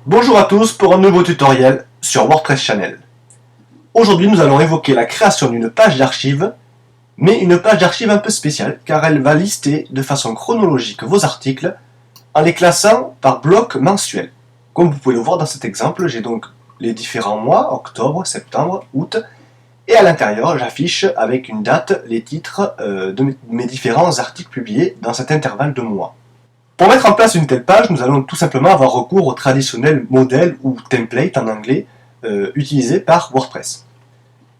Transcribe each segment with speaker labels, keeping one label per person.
Speaker 1: Bonjour à tous pour un nouveau tutoriel sur WordPress Channel. Aujourd'hui nous allons évoquer la création d'une page d'archives, mais une page d'archives un peu spéciale car elle va lister de façon chronologique vos articles en les classant par bloc mensuel. Comme vous pouvez le voir dans cet exemple, j'ai donc les différents mois, octobre, septembre, août, et à l'intérieur j'affiche avec une date les titres de mes différents articles publiés dans cet intervalle de mois. Pour mettre en place une telle page, nous allons tout simplement avoir recours au traditionnel modèle ou template en anglais utilisé par WordPress.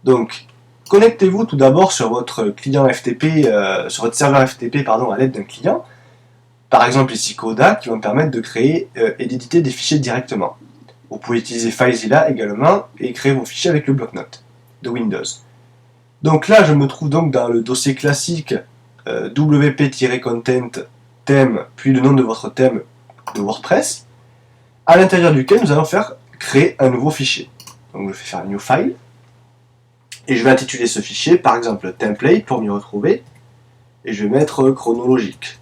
Speaker 1: Donc, connectez-vous tout d'abord sur votre client FTP, sur votre serveur FTP à l'aide d'un client, par exemple ici Coda, qui va me permettre de créer et d'éditer des fichiers directement. Vous pouvez utiliser FileZilla également et créer vos fichiers avec le bloc-notes de Windows. Donc là, je me trouve donc dans le dossier classique wp-content thème, puis le nom de votre thème de WordPress, à l'intérieur duquel nous allons créer un nouveau fichier. Donc je vais faire New File, et je vais intituler ce fichier, par exemple template pour m'y retrouver, et je vais mettre chronologique.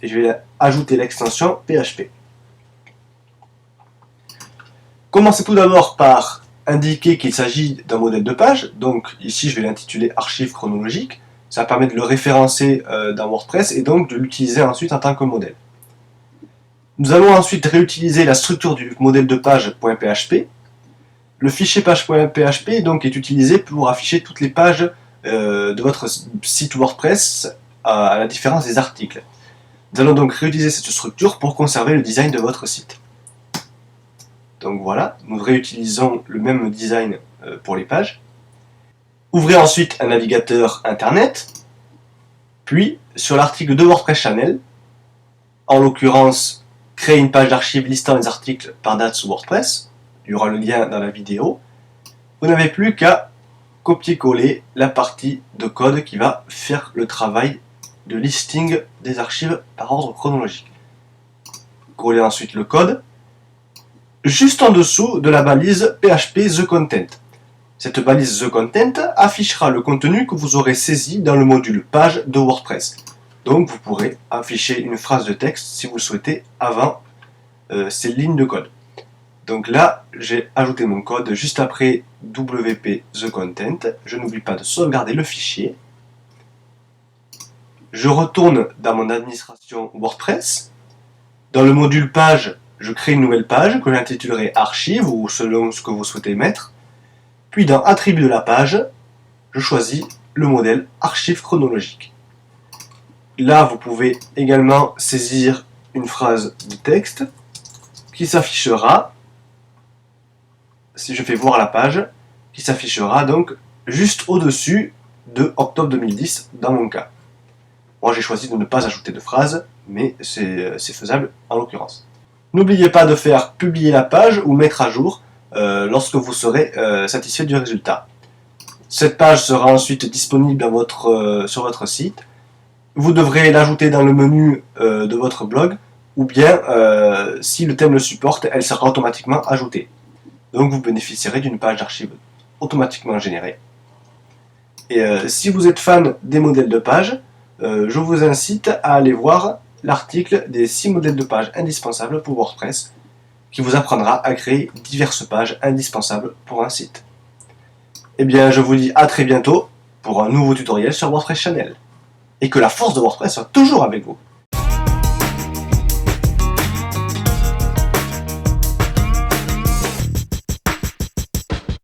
Speaker 1: Et je vais ajouter l'extension PHP. Commencez tout d'abord par indiquer qu'il s'agit d'un modèle de page, donc ici je vais l'intituler archive chronologique. Ça permet de le référencer dans WordPress et donc de l'utiliser ensuite en tant que modèle. Nous allons ensuite réutiliser la structure du modèle de page.php. Le fichier page.php donc est utilisé pour afficher toutes les pages de votre site WordPress à la différence des articles. Nous allons donc réutiliser cette structure pour conserver le design de votre site. Donc voilà, nous réutilisons le même design pour les pages. Ouvrez ensuite un navigateur internet, puis sur l'article de WordPress Channel, en l'occurrence, créer une page d'archives listant les articles par date sous WordPress, il y aura le lien dans la vidéo. Vous n'avez plus qu'à copier-coller la partie de code qui va faire le travail de listing des archives par ordre chronologique. Coller ensuite le code, juste en dessous de la balise PHP The Content. Cette balise The Content affichera le contenu que vous aurez saisi dans le module page de WordPress. Donc vous pourrez afficher une phrase de texte si vous le souhaitez avant ces lignes de code. Donc là, j'ai ajouté mon code juste après WP The Content. Je n'oublie pas de sauvegarder le fichier. Je retourne dans mon administration WordPress. Dans le module page, je crée une nouvelle page que j'intitulerai archive ou selon ce que vous souhaitez mettre. Puis dans Attributs de la page, je choisis le modèle archive chronologique. Là, vous pouvez également saisir une phrase de texte qui s'affichera, si je fais voir la page, qui s'affichera donc juste au-dessus de octobre 2010 dans mon cas. Moi, j'ai choisi de ne pas ajouter de phrase, mais c'est faisable en l'occurrence. N'oubliez pas de faire publier la page ou mettre à jour lorsque vous serez satisfait du résultat. Cette page sera ensuite disponible sur votre site. Vous devrez l'ajouter dans le menu de votre blog, ou bien, si le thème le supporte, elle sera automatiquement ajoutée. Donc vous bénéficierez d'une page d'archives automatiquement générée. Et si vous êtes fan des modèles de pages, je vous incite à aller voir l'article des 6 modèles de pages indispensables pour WordPress, qui vous apprendra à créer diverses pages indispensables pour un site. Eh bien, je vous dis à très bientôt pour un nouveau tutoriel sur WordPress Channel. Et que la force de WordPress soit toujours avec vous.